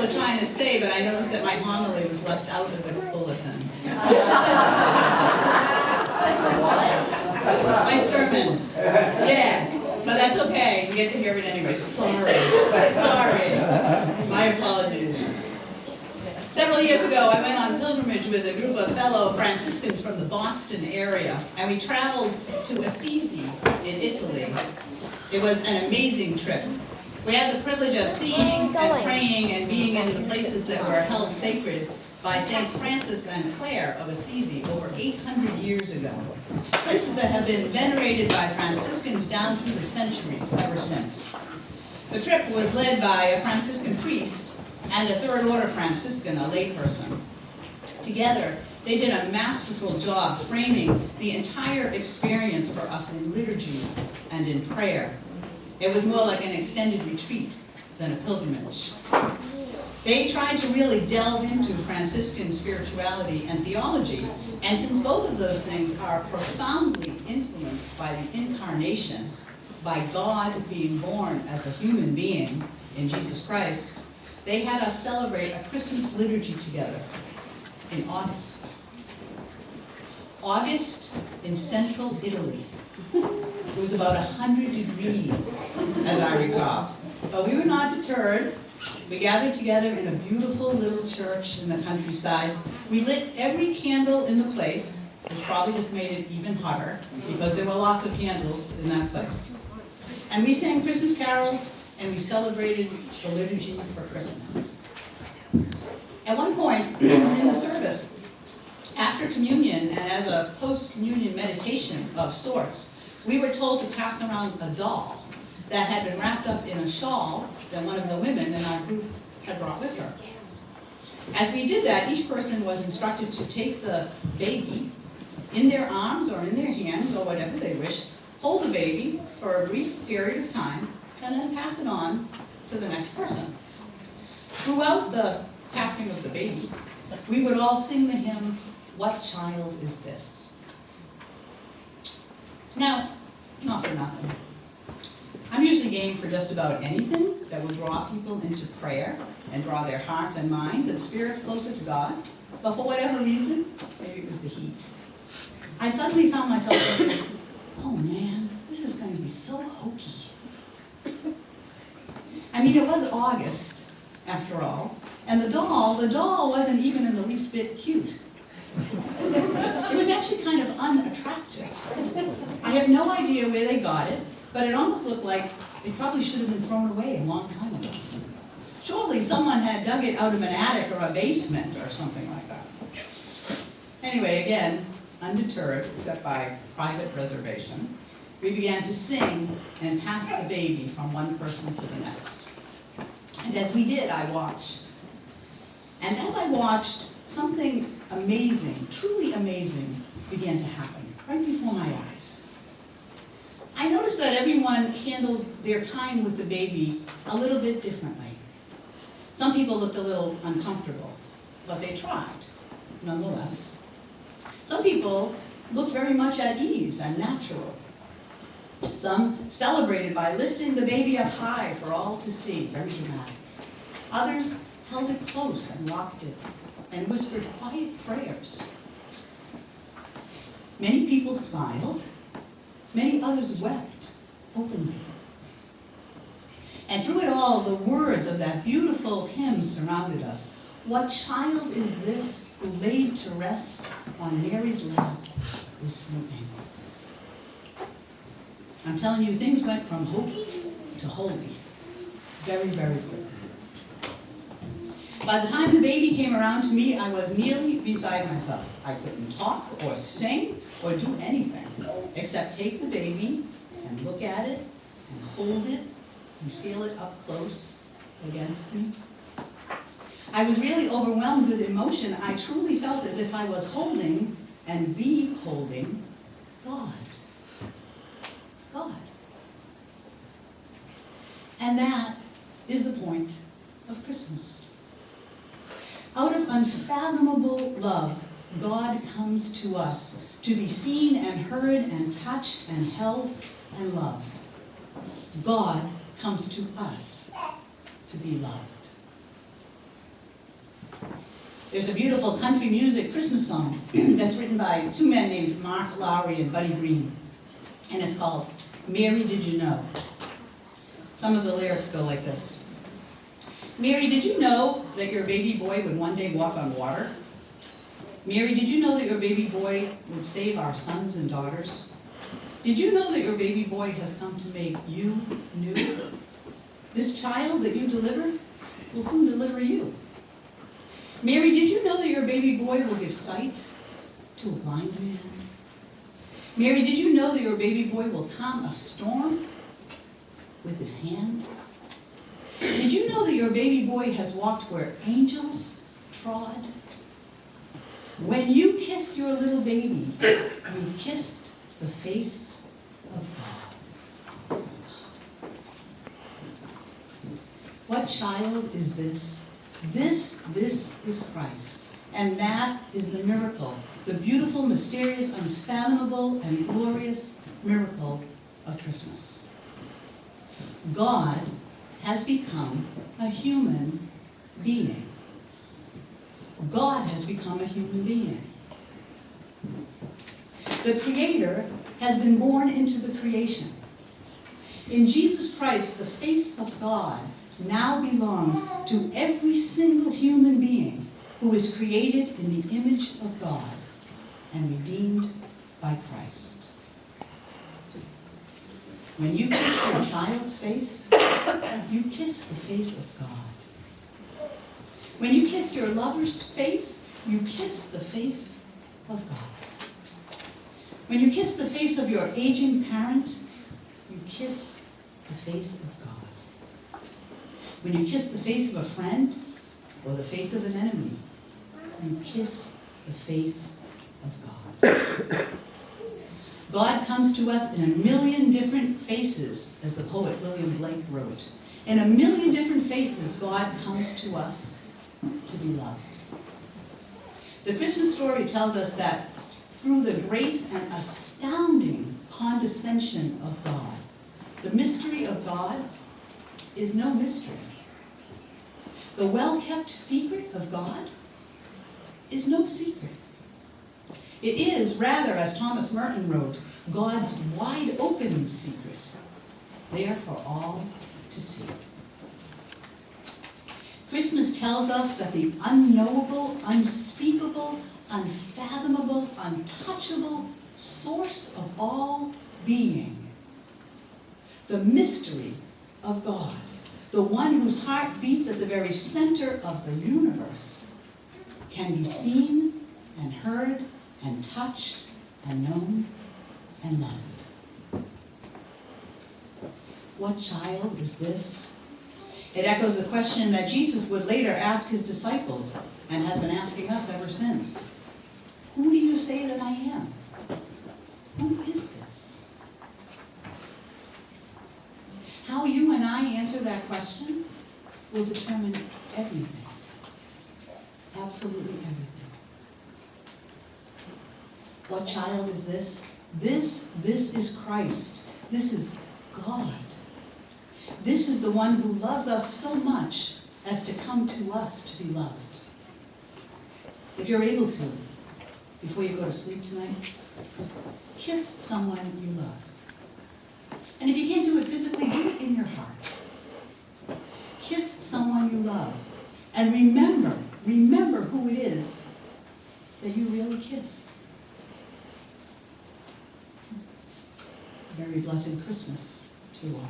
were trying to say, but I noticed that my homily was left out of the bulletin. My sermon. Yeah, but that's okay. You get to hear it anyway. Sorry. My apologies. Several years ago, I went on pilgrimage with a group of fellow Franciscans from the Boston area, and we traveled to Assisi in Italy. It was an amazing trip. We had the privilege of seeing and praying and being in the places that were held sacred by Saints Francis and Clare of Assisi over 800 years ago. Places that have been venerated by Franciscans down through the centuries ever since. The trip was led by a Franciscan priest and a third order Franciscan, a layperson. Together, they did a masterful job framing the entire experience for us in liturgy and in prayer. It was more like an extended retreat than a pilgrimage. They tried to really delve into Franciscan spirituality and theology, and since both of those things are profoundly influenced by the incarnation, by God being born as a human being in Jesus Christ, they had us celebrate a Christmas liturgy together in August. August in central Italy. It was about 100 degrees, as I recall. But we were not deterred. We gathered together in a beautiful little church in the countryside. We lit every candle in the place, which probably just made it even hotter, because there were lots of candles in that place. And we sang Christmas carols, and we celebrated the liturgy for Christmas. At one point in the service, after communion and as a post-communion meditation of sorts, we were told to pass around a doll that had been wrapped up in a shawl that one of the women in our group had brought with her. As we did that, each person was instructed to take the baby in their arms or in their hands or whatever they wished, hold the baby for a brief period of time, and then pass it on to the next person. Throughout the passing of the baby, we would all sing the hymn, "What Child Is This?" Now, not for nothing. I'm usually game for just about anything that will draw people into prayer and draw their hearts and minds and spirits closer to God. But for whatever reason, maybe it was the heat, I suddenly found myself thinking, oh man, this is going to be so hokey. I mean, it was August, after all, and the doll wasn't even in the least bit cute. It was actually kind of unattractive. I have no idea where they got it, but it almost looked like it probably should have been thrown away a long time ago. Surely someone had dug it out of an attic or a basement or something like that. Anyway, again, undeterred, except by private reservation, we began to sing and pass the baby from one person to the next. And as we did, I watched. And as I watched, something amazing, truly amazing, began to happen right before my eyes. I noticed that everyone handled their time with the baby a little bit differently. Some people looked a little uncomfortable, but they tried, nonetheless. Some people looked very much at ease and natural. Some celebrated by lifting the baby up high for all to see, very dramatic. Others held it close and rocked it and whispered quiet prayers. Many people smiled. Many others wept openly. And through it all, the words of that beautiful hymn surrounded us. What child is this who laid to rest on Mary's lap is sleeping? I'm telling you, things went from hokey to holy very, very quickly. By the time the baby came around to me, I was nearly beside myself. I couldn't talk or sing or do anything except take the baby and look at it and hold it and feel it up close against me. I was really overwhelmed with emotion. I truly felt as if I was holding and beholding God. God. And that is the point of Christmas. Out of unfathomable love, God comes to us to be seen and heard and touched and held and loved. God comes to us to be loved. There's a beautiful country music Christmas song that's written by two men named Mark Lowry and Buddy Green. And it's called, Mary, Did You Know? Some of the lyrics go like this. Mary, did you know that your baby boy would one day walk on water? Mary, did you know that your baby boy would save our sons and daughters? Did you know that your baby boy has come to make you new? This child that you deliver will soon deliver you. Mary, did you know that your baby boy will give sight to a blind man? Mary, did you know that your baby boy will calm a storm with his hand? Did you know that your baby boy has walked where angels trod? When you kiss your little baby, you've kissed the face of God. What child is this? This is Christ. And that is the miracle, the beautiful, mysterious, unfathomable, and glorious miracle of Christmas. God has become a human being. God has become a human being. The Creator has been born into the creation. In Jesus Christ, the face of God now belongs to every single human being who is created in the image of God and redeemed by Christ. When you kiss your child's face, you kiss the face of God. When you kiss your lover's face, you kiss the face of God. When you kiss the face of your aging parent, you kiss the face of God. When you kiss the face of a friend or the face of an enemy, you kiss the face of God. God comes to us in a million different faces, as the poet William Blake wrote. In a million different faces, God comes to us to be loved. The Christmas story tells us that through the grace and astounding condescension of God, the mystery of God is no mystery. The well-kept secret of God is no secret. It is, rather, as Thomas Merton wrote, God's wide-open secret, there for all to see. Christmas tells us that the unknowable, unspeakable, unfathomable, untouchable source of all being, the mystery of God, the one whose heart beats at the very center of the universe, can be seen and heard and touched and known and loved. What child is this? It echoes the question that Jesus would later ask his disciples and has been asking us ever since. Who do you say that I am? Who is this? How you and I answer that question will determine everything. Absolutely everything. What child is this? This is Christ. This is God. This is the one who loves us so much as to come to us to be loved. If you're able to, before you go to sleep tonight, kiss someone you love. And if you can't do it physically, do it in your heart. Kiss someone you love. And remember who it is that you really kiss. Very blessed Christmas to you all.